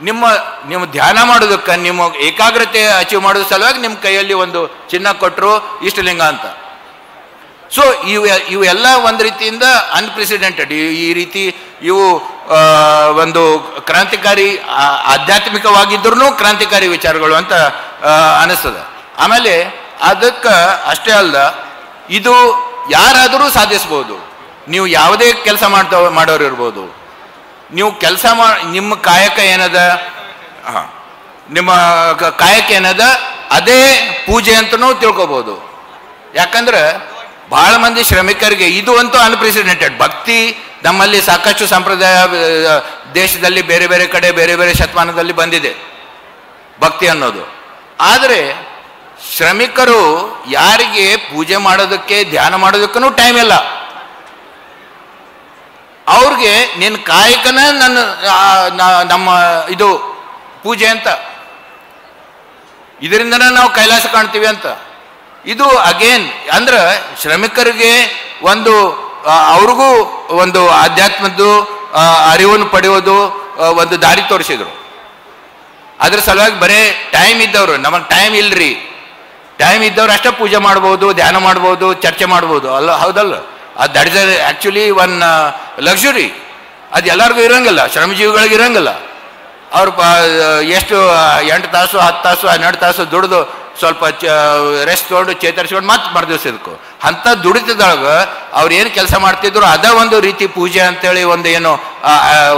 ನಿಮ್ಮ ಧ್ಯಾನ ಮಾಡೋದಕ್ಕೆ, ನಿಮ್ಮ ಏಕಾಗ್ರತೆ ಅಚೀವ್ ಮಾಡೋದ್ರ ಸಲುವಾಗಿ ನಿಮ್ಮ ಕೈಯಲ್ಲಿ ಒಂದು ಚಿನ್ನ ಕೊಟ್ಟರು, ಇಷ್ಟಲಿಂಗ ಅಂತ. ಸೊ ಇವೆಲ್ಲ ಒಂದು ರೀತಿಯಿಂದ ಅನ್ಪ್ರೆಸಿಡೆಂಟೆಡ್, ಈ ರೀತಿ ಇವು ಒಂದು ಕ್ರಾಂತಿಕಾರಿ, ಆಧ್ಯಾತ್ಮಿಕವಾಗಿದ್ರೂ ಕ್ರಾಂತಿಕಾರಿ ವಿಚಾರಗಳು ಅಂತ ಅನಿಸ್ತದೆ. ಆಮೇಲೆ ಅದಕ್ಕೆ ಅಷ್ಟೇ ಅಲ್ಲ, ಇದು ಯಾರಾದರೂ ಸಾಧಿಸ್ಬೋದು. ನೀವು ಯಾವುದೇ ಕೆಲಸ ಮಾಡೋರು ಇರ್ಬೋದು, ನೀವು ಕೆಲಸ ನಿಮ್ಮ ಕಾಯಕ ಏನದ, ನಿಮ್ಮ ಕಾಯಕ ಏನದ ಅದೇ ಪೂಜೆ ಅಂತನೂ ತಿಳ್ಕೊಬೋದು. ಯಾಕಂದ್ರೆ ಬಹಳ ಮಂದಿ ಶ್ರಮಿಕರಿಗೆ ಇದು ಅಂತೂ ಅನ್ಪ್ರೆಸಿಡೆಂಟೆಡ್. ಭಕ್ತಿ ನಮ್ಮಲ್ಲಿ ಸಾಕಷ್ಟು ಸಂಪ್ರದಾಯ ದೇಶದಲ್ಲಿ ಬೇರೆ ಬೇರೆ ಕಡೆ ಬೇರೆ ಬೇರೆ ಶತಮಾನದಲ್ಲಿ ಬಂದಿದೆ ಭಕ್ತಿ ಅನ್ನೋದು. ಆದರೆ ಶ್ರಮಿಕರು ಯಾರಿಗೆ ಪೂಜೆ ಮಾಡೋದಕ್ಕೆ ಧ್ಯಾನ ಮಾಡೋದಕ್ಕೂ ಟೈಮ್ ಇಲ್ಲ, ಅವ್ರಿಗೆ ನಿನ್ನ ಕಾಯಕನ ನಮ್ಮ ಇದು ಪೂಜೆ ಅಂತ, ಇದರಿಂದನೇ ನಾವು ಕೈಲಾಸ ಕಾಣ್ತೀವಿ ಅಂತ. ಇದು ಅಗೇನ್ ಅಂದ್ರೆ ಶ್ರಮಿಕರಿಗೆ ಒಂದು ಅವ್ರಿಗೂ ಒಂದು ಆಧ್ಯಾತ್ಮದ್ದು ಅರಿವನ್ನು ಪಡೆಯೋದು ಒಂದು ದಾರಿ ತೋರಿಸಿದ್ರು. ಅದ್ರ ಸಲುವಾಗಿ ಬರೇ ಟೈಮ್ ಇದ್ದವರು, ನಮಗೆ ಟೈಮ್ ಇಲ್ರಿ, ಟೈಮ್ ಇದ್ದವ್ರು ಅಷ್ಟೇ ಪೂಜೆ ಮಾಡ್ಬೋದು, ಧ್ಯಾನ ಮಾಡ್ಬೋದು, ಚರ್ಚೆ ಮಾಡ್ಬೋದು, ಅಲ್ಲ ಹೌದಲ್ಲ? That is actually one luxury. ಅದು ಎಲ್ಲರಿಗೂ ಇರೋಂಗಿಲ್ಲ, ಶ್ರಮಜೀವಿಗಳಿಗೆ ಇರೋಂಗಿಲ್ಲ. ಅವ್ರು ಎಷ್ಟು 8 ತಾಸು 10 ತಾಸು 12 ತಾಸು ದುಡಿದು ಸ್ವಲ್ಪ ರೆಸ್ಟ್ ತೊಗೊಂಡು ಚೇತರಿಸ್ಕೊಂಡು ಮತ್ತೆ ಮರುದಿವ್ಸ ಇದಕ್ಕೂ ಅಂಥ ದುಡಿತದೊಳಗೆ ಅವ್ರು ಏನು ಕೆಲಸ ಮಾಡ್ತಿದ್ರು ಅದ ಒಂದು ರೀತಿ ಪೂಜೆ ಅಂತೇಳಿ ಒಂದು ಏನು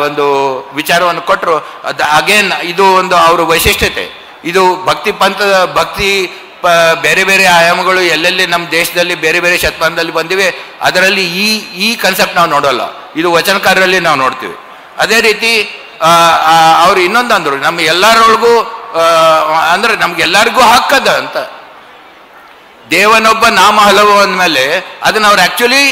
ಒಂದು ವಿಚಾರವನ್ನು ಕೊಟ್ಟರು. ಅದು ಅಗೇನ್ ಇದು ಒಂದು ಅವ್ರ ವೈಶಿಷ್ಟ್ಯತೆ. ಇದು ಭಕ್ತಿ ಪಂಥದ ಭಕ್ತಿ ಬೇರೆ ಬೇರೆ ಆಯಾಮಗಳು ಎಲ್ಲೆಲ್ಲಿ ನಮ್ಮ ದೇಶದಲ್ಲಿ ಬೇರೆ ಬೇರೆ ಶತಮಾನದಲ್ಲಿ ಬಂದಿವೆ. ಅದರಲ್ಲಿ ಈ ಕನ್ಸೆಪ್ಟ್ ನಾವು ನೋಡೋಲ್ಲ, ಇದು ವಚನಕಾರರಲ್ಲಿ ನಾವು ನೋಡ್ತೀವಿ. ಅದೇ ರೀತಿ ಅವ್ರು ಇನ್ನೊಂದು ಅಂದರು, ನಮ್ಮ ಎಲ್ಲರೊಳಗೂ ಅಂದ್ರೆ ನಮ್ಗೆಲ್ಲರಿಗೂ ಹಕ್ಕದ ಅಂತ. ದೇವನೊಬ್ಬ ನಾಮ ಹಲವು ಅಂದಮೇಲೆ ಅದನ್ನ ಅವ್ರು ಆ್ಯಕ್ಚುಲಿ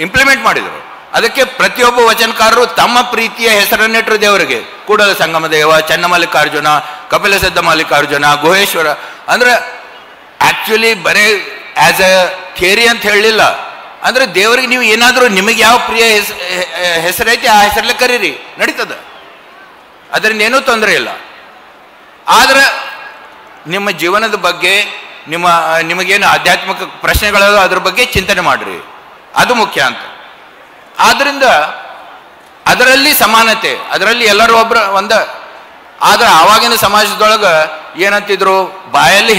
ಇಂಪ್ಲಿಮೆಂಟ್ ಮಾಡಿದರು. ಅದಕ್ಕೆ ಪ್ರತಿಯೊಬ್ಬ ವಚನಕಾರರು ತಮ್ಮ ಪ್ರೀತಿಯ ಹೆಸರನ್ನಿಟ್ಟರು ದೇವರಿಗೆ. ಕೂಡಲ ಸಂಗಮ ದೇವ, ಚನ್ನಮಲ್ಲಿಕಾರ್ಜುನ, ಕಪಿಲ ಸಿದ್ಧ ಮಲ್ಲಿಕಾರ್ಜುನ, ಗುಹೇಶ್ವರ. ಅಂದ್ರೆ ಆ್ಯಕ್ಚುಲಿ ಬರೇ ಆ್ಯಸ್ ಎ ಥಿಯರಿ ಅಂತ ಹೇಳಲಿಲ್ಲ. ಅಂದ್ರೆ ದೇವರಿಗೆ ನೀವು ಏನಾದರೂ ನಿಮಗೆ ಯಾವ ಪ್ರಿಯ ಹೆಸರೈತಿ ಆ ಹೆಸರಲ್ಲೇ ಕರೀರಿ, ನಡೀತದ, ಅದರಿಂದ ಏನೂ ತೊಂದರೆ ಇಲ್ಲ. ಆದ್ರೆ ನಿಮ್ಮ ಜೀವನದ ಬಗ್ಗೆ ನಿಮಗೇನು ಆಧ್ಯಾತ್ಮಿಕ ಪ್ರಶ್ನೆಗಳ ಅದ್ರ ಬಗ್ಗೆ ಚಿಂತನೆ ಮಾಡ್ರಿ, ಅದು ಮುಖ್ಯ ಅಂತ. ಆದ್ರಿಂದ ಅದರಲ್ಲಿ ಸಮಾನತೆ, ಅದರಲ್ಲಿ ಎಲ್ಲರೂ ಒಂದ. ಆದ್ರೆ ಆವಾಗಿನ ಸಮಾಜದೊಳಗೆ ಏನಂತಿದ್ರು, ಬಾಯಲ್ಲಿ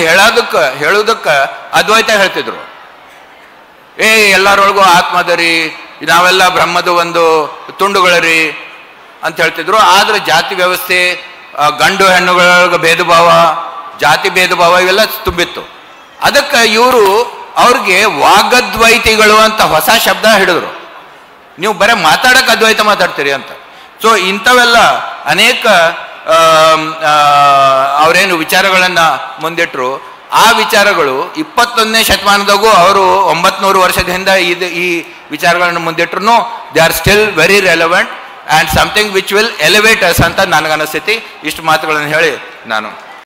ಹೇಳೋದಕ್ಕೆ ಅದ್ವೈತ ಹೇಳ್ತಿದ್ರು. ಎಲ್ಲರೊಳಗೂ ಆತ್ಮದರಿ, ನಾವೆಲ್ಲ ಬ್ರಹ್ಮದ ಒಂದು ತುಂಡುಗಳರಿ ಅಂತ ಹೇಳ್ತಿದ್ರು. ಆದ್ರೆ ಜಾತಿ ವ್ಯವಸ್ಥೆ, ಗಂಡು ಹೆಣ್ಣುಗಳೊಳಗೆ ಭೇದ ಭಾವ, ಜಾತಿ ಭೇದ ಭಾವ ಇವೆಲ್ಲ ತುಂಬಿತ್ತು. ಅದಕ್ಕೆ ಇವರು ಅವ್ರಿಗೆ ವಾಗದ್ವೈತಿಗಳು ಅಂತ ಹೊಸ ಶಬ್ದ ಹಿಡಿದ್ರು. ನೀವು ಬರೀ ಮಾತಾಡಕ್ಕೆ ಅದ್ವೈತ ಮಾತಾಡ್ತೀರಿ ಅಂತ. ಸೊ ಇಂಥವೆಲ್ಲ ಅನೇಕ ಅವರೇನು ವಿಚಾರಗಳನ್ನು ಮುಂದಿಟ್ಟರು. ಆ ವಿಚಾರಗಳು 21ನೇ ಶತಮಾನದಾಗೂ ಅವರು 900 ವರ್ಷದ ಹಿಂದೆ ಈ ವಿಚಾರಗಳನ್ನು ಮುಂದಿಟ್ರು they are still very relevant and something which will elevate us ಅಂತ ನನಗನ್ನಿಸ್ತೈತಿ. ಇಷ್ಟು ಮಾತುಗಳನ್ನು ಹೇಳಿ ನಾನು